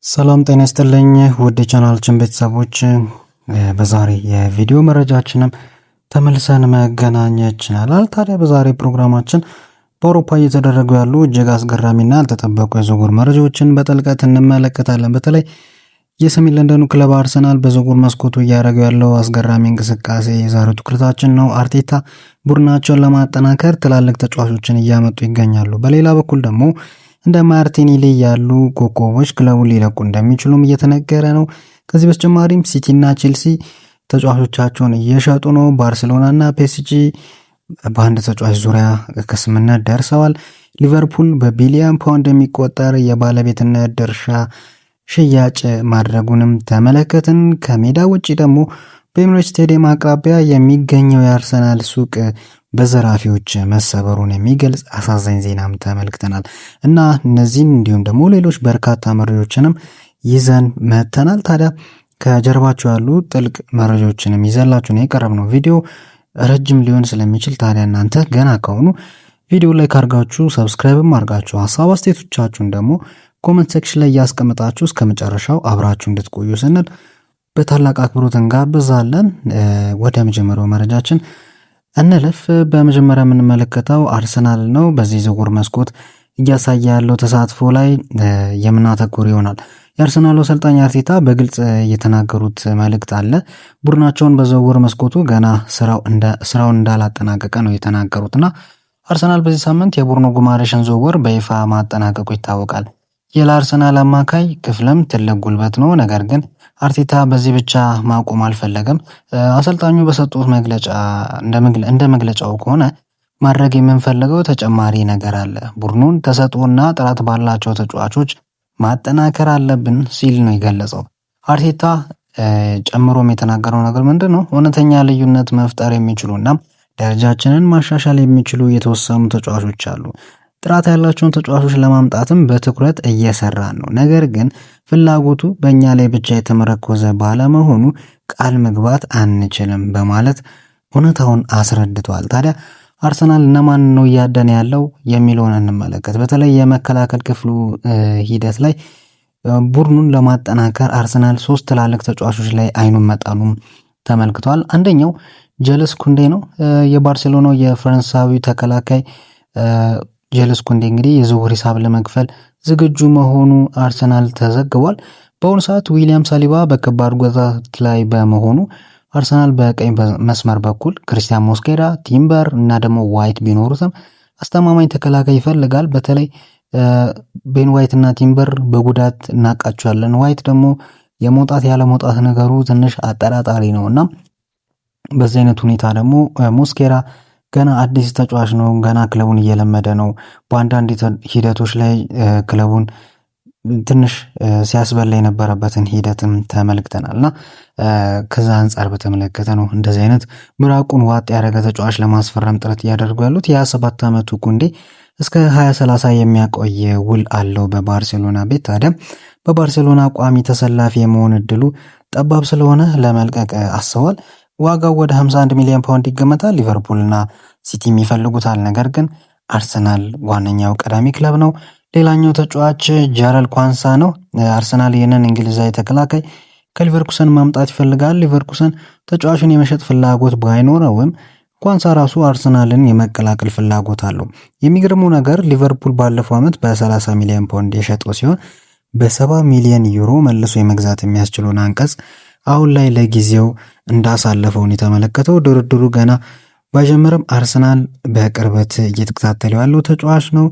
ሰላም ጤና ይስጥልኝ ውድ የቻናላችን ቤተሰቦች፣ በዛሬ የቪዲዮ መረጃችንም ተመልሰን መገናኘት ችለናል። ታዲያ በዛሬ ፕሮግራማችን በአውሮፓ እየተደረጉ ያሉ እጅግ አስገራሚና ያልተጠበቁ የዝውውር መረጃዎችን በጥልቀት እንመለከታለን። በተለይ የሰሜን ለንደኑ ክለብ አርሰናል በዝውውር መስኮቱ እያደረገው ያለው አስገራሚ እንቅስቃሴ የዛሬው ትኩረታችን ነው። አርቴታ ቡድናቸውን ለማጠናከር ትላልቅ ተጫዋቾችን እያመጡ ይገኛሉ። በሌላ በኩል ደግሞ እንደ ማርቲኔሊ ያሉ ኮከቦች ክለቡን ሊለቁ እንደሚችሉም እየተነገረ ነው። ከዚህ በተጨማሪም ሲቲ እና ቼልሲ ተጫዋቾቻቸውን እየሸጡ ነው። ባርሴሎና እና ፒኤስጂ በአንድ ተጫዋች ዙሪያ ከስምምነት ደርሰዋል። ሊቨርፑል በቢሊዮን ፓውንድ የሚቆጠር የባለቤትነት ድርሻ ሽያጭ ማድረጉንም ተመለከትን። ከሜዳ ውጪ ደግሞ በኤምሬትስ ስቴዲየም አቅራቢያ የሚገኘው የአርሰናል ሱቅ በዘራፊዎች መሰበሩን የሚገልጽ አሳዛኝ ዜናም ተመልክተናል እና እነዚህን እንዲሁም ደግሞ ሌሎች በርካታ መረጃዎችንም ይዘን መተናል። ታዲያ ከጀርባቸው ያሉ ጥልቅ መረጃዎችንም ይዘላችሁ ነው የቀረብነው። ቪዲዮ ረጅም ሊሆን ስለሚችል ታዲያ እናንተ ገና ከሆኑ ቪዲዮ ላይ ካርጋችሁ ሰብስክራይብም አርጋችሁ ሀሳብ አስተያየቶቻችሁን ደግሞ ኮሜንት ሴክሽን ላይ እያስቀመጣችሁ እስከ መጨረሻው አብራችሁ እንድትቆዩ ስንል በታላቅ አክብሮት እንጋብዛለን። ወደ መጀመሪያው መረጃችን እንለፍ። በመጀመሪያ የምንመለከተው አርሰናል ነው። በዚህ ዝውውር መስኮት እያሳየ ያለው ተሳትፎ ላይ የምናተኩር ይሆናል። የአርሰናሉ አሰልጣኝ አርቴታ በግልጽ የተናገሩት መልእክት አለ። ቡድናቸውን በዝውውር መስኮቱ ገና ስራውን እንዳላጠናቀቀ ነው የተናገሩትና አርሰናል በዚህ ሳምንት የቡርኖ ጉማሬሽን ዝውውር በይፋ ማጠናቀቁ ይታወቃል። የአርሰናል አማካይ ክፍልም ትልቅ ጉልበት ነው። ነገር ግን አርቴታ በዚህ ብቻ ማቆም አልፈለገም። አሰልጣኙ በሰጡት መግለጫ እንደ መግለጫው ከሆነ ማድረግ የምንፈልገው ተጨማሪ ነገር አለ። ቡድኑን ተሰጥኦና ጥራት ባላቸው ተጫዋቾች ማጠናከር አለብን ሲል ነው የገለጸው። አርቴታ ጨምሮም የተናገረው ነገር ምንድን ነው? እውነተኛ ልዩነት መፍጠር የሚችሉና ደረጃችንን ማሻሻል የሚችሉ የተወሰኑ ተጫዋቾች አሉ። ጥራት ያላቸውን ተጫዋቾች ለማምጣትም በትኩረት እየሰራን ነው። ነገር ግን ፍላጎቱ በእኛ ላይ ብቻ የተመረኮዘ ባለመሆኑ ቃል መግባት አንችልም በማለት እውነታውን አስረድቷል። ታዲያ አርሰናል እነማን ነው እያደነ ያለው የሚለውን እንመለከት። በተለይ የመከላከል ክፍሉ ሂደት ላይ ቡድኑን ለማጠናከር አርሰናል 3 ትላልቅ ተጫዋቾች ላይ አይኑን መጣሉም ተመልክቷል። አንደኛው ጀለስ ኩንዴ ነው። የባርሴሎናው የፈረንሳዊ ተከላካይ ጀለስ ኩንዴ እንግዲህ የዝውውር ሂሳብ ለመክፈል ዝግጁ መሆኑ አርሰናል ተዘግቧል። በአሁኑ ሰዓት ዊሊያም ሳሊባ በከባድ ጉዳት ላይ በመሆኑ አርሰናል በቀኝ መስመር በኩል ክሪስቲያን ሞስኬራ፣ ቲምበር እና ደግሞ ዋይት ቢኖሩትም አስተማማኝ ተከላካይ ይፈልጋል። በተለይ ቤን ዋይት እና ቲምበር በጉዳት እናቃቸዋለን። ዋይት ደግሞ የመውጣት ያለ መውጣት ነገሩ ትንሽ አጠራጣሪ ነው እና በዚህ አይነት ሁኔታ ደግሞ ሞስኬራ ገና አዲስ ተጫዋች ነው። ገና ክለቡን እየለመደ ነው። በአንዳንድ ሂደቶች ላይ ክለቡን ትንሽ ሲያስበላ የነበረበትን ሂደትም ተመልክተናል እና ከዛ አንጻር በተመለከተ ነው እንደዚህ አይነት ምራቁን ዋጥ ያደረገ ተጫዋች ለማስፈረም ጥረት እያደረጉ ያሉት። የ27 ዓመቱ ኩንዴ እስከ 2030 የሚያቆይ ውል አለው በባርሴሎና ቤት። ታዲያ በባርሴሎና ቋሚ ተሰላፊ የመሆን እድሉ ጠባብ ስለሆነ ለመልቀቅ አስቧል። ዋጋው ወደ 51 ሚሊዮን ፓውንድ ይገመታል። ሊቨርፑልና ሲቲም ይፈልጉታል። ነገር ግን አርሰናል ዋነኛው ቀዳሚ ክለብ ነው። ሌላኛው ተጫዋች ጃረል ኳንሳ ነው። አርሰናል ይህንን እንግሊዛዊ ተከላካይ ከሊቨርኩሰን ማምጣት ይፈልጋል። ሊቨርኩሰን ተጫዋቹን የመሸጥ ፍላጎት ባይኖረውም ኳንሳ ራሱ አርሰናልን የመቀላቀል ፍላጎት አለው። የሚገርመው ነገር ሊቨርፑል ባለፈው ዓመት በ30 ሚሊዮን ፓውንድ የሸጠው ሲሆን በ70 ሚሊዮን ዩሮ መልሶ የመግዛት የሚያስችለውን አንቀጽ አሁን ላይ ለጊዜው እንዳሳለፈውን የተመለከተው። ድርድሩ ገና ባይጀምርም አርሰናል በቅርበት እየተከታተለው ያለው ተጫዋች ነው።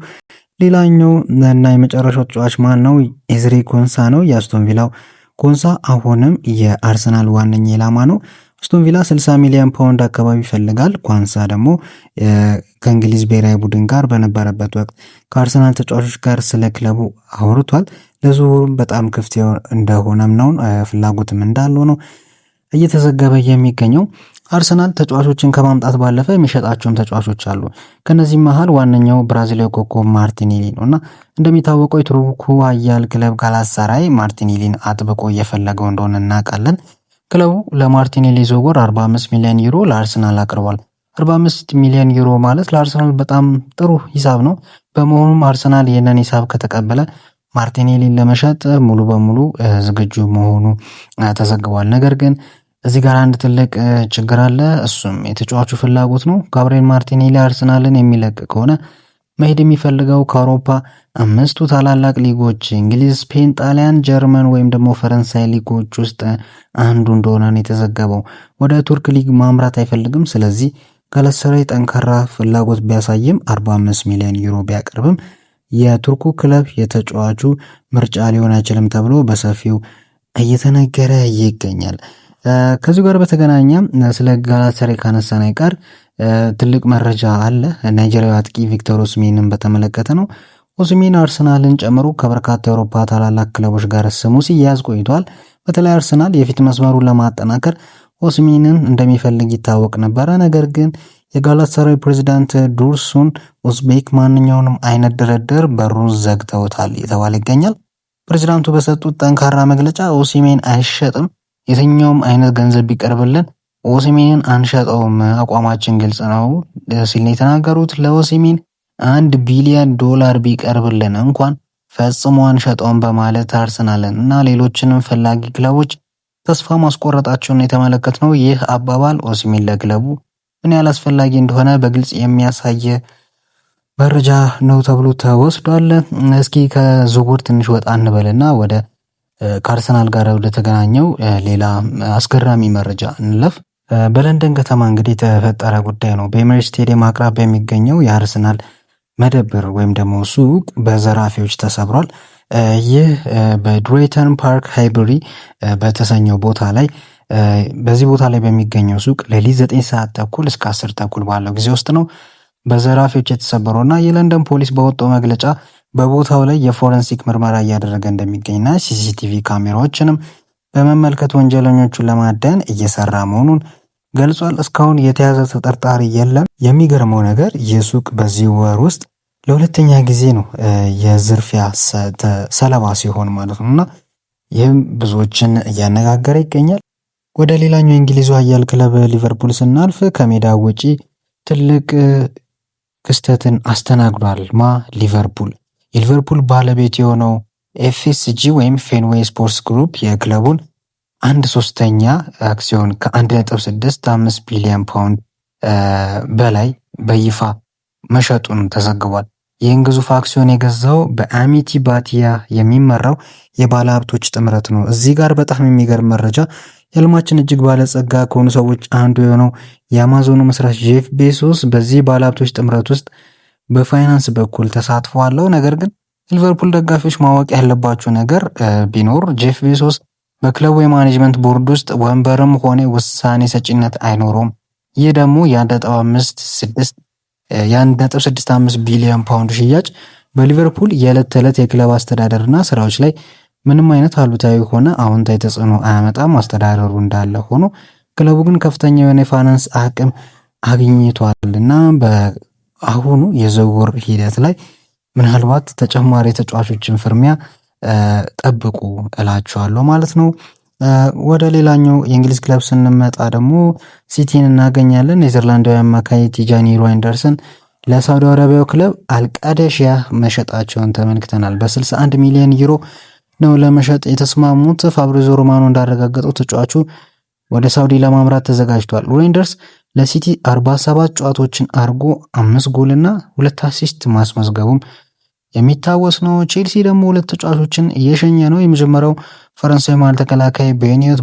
ሌላኛው እና የመጨረሻው ተጫዋች ማን ነው? ኤዝሪ ኮንሳ ነው። የአስቶን ቪላው ኮንሳ አሁንም የአርሰናል ዋነኛ ኢላማ ነው። አስቶን ቪላ 60 ሚሊዮን ፓውንድ አካባቢ ይፈልጋል። ኳንሳ ደግሞ ከእንግሊዝ ብሔራዊ ቡድን ጋር በነበረበት ወቅት ከአርሰናል ተጫዋቾች ጋር ስለ ክለቡ አውርቷል። ለዝውውሩም በጣም ክፍት እንደሆነም ነው ፍላጎትም እንዳለው ነው እየተዘገበ የሚገኘው። አርሰናል ተጫዋቾችን ከማምጣት ባለፈ የሚሸጣቸውም ተጫዋቾች አሉ። ከነዚህ መሃል ዋነኛው ብራዚላዊ ኮከብ ማርቲኔሊ ነው እና እንደሚታወቀው የቱርኩ ኃያል ክለብ ጋላታሳራይ ማርቲኔሊን አጥብቆ እየፈለገው እንደሆነ እናውቃለን። ክለቡ ለማርቲኔሊ ዝውውር 45 ሚሊዮን ዩሮ ለአርሰናል አቅርቧል። 45 ሚሊዮን ዩሮ ማለት ለአርሰናል በጣም ጥሩ ሂሳብ ነው። በመሆኑም አርሰናል ይህንን ሂሳብ ከተቀበለ ማርቲኔሊን ለመሸጥ ሙሉ በሙሉ ዝግጁ መሆኑ ተዘግቧል። ነገር ግን እዚህ ጋር አንድ ትልቅ ችግር አለ። እሱም የተጫዋቹ ፍላጎት ነው። ጋብሪኤል ማርቲኔሊ አርሰናልን የሚለቅ ከሆነ መሄድ የሚፈልገው ከአውሮፓ 5ቱ ታላላቅ ሊጎች እንግሊዝ፣ ስፔን፣ ጣሊያን፣ ጀርመን ወይም ደግሞ ፈረንሳይ ሊጎች ውስጥ አንዱ እንደሆነ ነው የተዘገበው። ወደ ቱርክ ሊግ ማምራት አይፈልግም። ስለዚህ ጋላታሳራይ ጠንካራ ፍላጎት ቢያሳይም 45 ሚሊዮን ዩሮ ቢያቀርብም የቱርኩ ክለብ የተጫዋቹ ምርጫ ሊሆን አይችልም ተብሎ በሰፊው እየተነገረ ይገኛል። ከዚሁ ጋር በተገናኘ ስለ ጋላታሳራይ ካነሳን አይቀር ትልቅ መረጃ አለ። ናይጄሪያዊ አጥቂ ቪክተር ኦሲሜንን በተመለከተ ነው። ኦሲሜን አርሰናልን ጨምሮ ከበርካታ የአውሮፓ ታላላቅ ክለቦች ጋር ስሙ ሲያያዝ ቆይቷል። በተለይ አርሰናል የፊት መስመሩን ለማጠናከር ኦሲሜንን እንደሚፈልግ ይታወቅ ነበረ። ነገር ግን የጋላታሳራይ ፕሬዚዳንት ዱርሱን ኡዝቤክ ማንኛውንም አይነት ድርድር በሩን ዘግተውታል የተባለ ይገኛል። ፕሬዚዳንቱ በሰጡት ጠንካራ መግለጫ ኦሲሜን አይሸጥም፣ የትኛውም አይነት ገንዘብ ቢቀርብልን ኦሲሜንን አንሸጠውም፣ አቋማችን ግልጽ ነው ሲል የተናገሩት። ለኦሲሜን $1 ቢሊዮን ቢቀርብልን እንኳን ፈጽሞ አንሸጠውም በማለት አርሰናልን እና ሌሎችንም ፈላጊ ክለቦች ተስፋ ማስቆረጣቸውን የተመለከትነው። ይህ አባባል ኦሲሜን ለክለቡ ምን ያህል አስፈላጊ እንደሆነ በግልጽ የሚያሳይ መረጃ ነው ተብሎ ተወስዷል። እስኪ ከዝውውር ትንሽ ወጣ እንበልና ወደ ከአርሰናል ጋር ወደ ተገናኘው ሌላ አስገራሚ መረጃ እንለፍ። በለንደን ከተማ እንግዲህ የተፈጠረ ጉዳይ ነው። በኤምሬትስ ስቴዲየም አቅራቢያ የሚገኘው የአርሰናል መደብር ወይም ደግሞ ሱቅ በዘራፊዎች ተሰብሯል። ይህ በድሬተን ፓርክ ሃይበሪ በተሰኘው ቦታ ላይ በዚህ ቦታ ላይ በሚገኘው ሱቅ ሌሊት 9 ሰዓት ተኩል እስከ 10 ተኩል ባለው ጊዜ ውስጥ ነው በዘራፊዎች የተሰበረውና የለንደን ፖሊስ በወጣው መግለጫ በቦታው ላይ የፎረንሲክ ምርመራ እያደረገ እንደሚገኝና ሲሲቲቪ ካሜራዎችንም በመመልከት ወንጀለኞቹን ለማዳን እየሰራ መሆኑን ገልጿል። እስካሁን የተያዘ ተጠርጣሪ የለም። የሚገርመው ነገር ይህ ሱቅ በዚህ ወር ውስጥ ለሁለተኛ ጊዜ ነው የዝርፊያ ሰለባ ሲሆን ማለት ነውና ይህም ብዙዎችን እያነጋገረ ይገኛል። ወደ ሌላኛው የእንግሊዙ ኃያል ክለብ ሊቨርፑል ስናልፍ ከሜዳ ውጪ ትልቅ ክስተትን አስተናግዷል። ሊቨርፑል የሊቨርፑል ባለቤት የሆነው ኤፍኤስጂ ወይም ፌንዌይ ስፖርትስ ግሩፕ የክለቡን 1/3 አክሲዮን ከ1.65 ቢሊዮን ፓውንድ በላይ በይፋ መሸጡን ተዘግቧል። ይህን ግዙፍ አክሲዮን የገዛው በአሚቲ ባቲያ የሚመራው የባለ ሀብቶች ጥምረት ነው። እዚህ ጋር በጣም የሚገርም መረጃ፣ የዓለማችን እጅግ ባለጸጋ ከሆኑ ሰዎች አንዱ የሆነው የአማዞኑ መስራች ጄፍ ቤሶስ በዚህ ባለ ሀብቶች ጥምረት ውስጥ በፋይናንስ በኩል ተሳትፎ አለው። ነገር ግን ሊቨርፑል ደጋፊዎች ማወቅ ያለባቸው ነገር ቢኖር ጄፍ ቤሶስ በክለቡ የማኔጅመንት ቦርድ ውስጥ ወንበርም ሆነ ውሳኔ ሰጪነት አይኖረውም። ይህ ደግሞ የ1.65 ቢሊዮን ፓውንድ ሽያጭ በሊቨርፑል የዕለት ተዕለት የክለብ አስተዳደርና ስራዎች ላይ ምንም አይነት አሉታዊ ሆነ አዎንታዊ ተጽዕኖ አያመጣም። አስተዳደሩ እንዳለ ሆኖ ክለቡ ግን ከፍተኛ የሆነ የፋይናንስ አቅም አግኝቷልና በአሁኑ የዝውውር ሂደት ላይ ምናልባት ተጨማሪ ተጫዋቾችን ፍርሚያ ጠብቁ እላቸዋለሁ ማለት ነው። ወደ ሌላኛው የእንግሊዝ ክለብ ስንመጣ ደግሞ ሲቲን እናገኛለን። ኔዘርላንዳዊ አማካይ ቲጃኒ ሮይንደርስን ለሳውዲ አረቢያው ክለብ አልቃደሺያ መሸጣቸውን ተመልክተናል። በ61 ሚሊዮን ዩሮ ነው ለመሸጥ የተስማሙት። ፋብሪዞ ሮማኖ እንዳረጋገጠው ተጫዋቹ ወደ ሳውዲ ለማምራት ተዘጋጅቷል። ሮይንደርስ ለሲቲ 47 ጨዋታዎችን አርጎ 5 ጎልና 2 አሲስት ማስመዝገቡም የሚታወስ ነው። ቼልሲ ደግሞ 2 ተጫዋቾችን እየሸኘ ነው። የመጀመሪያው ፈረንሳዊ መሃል ተከላካይ ቤኒዮት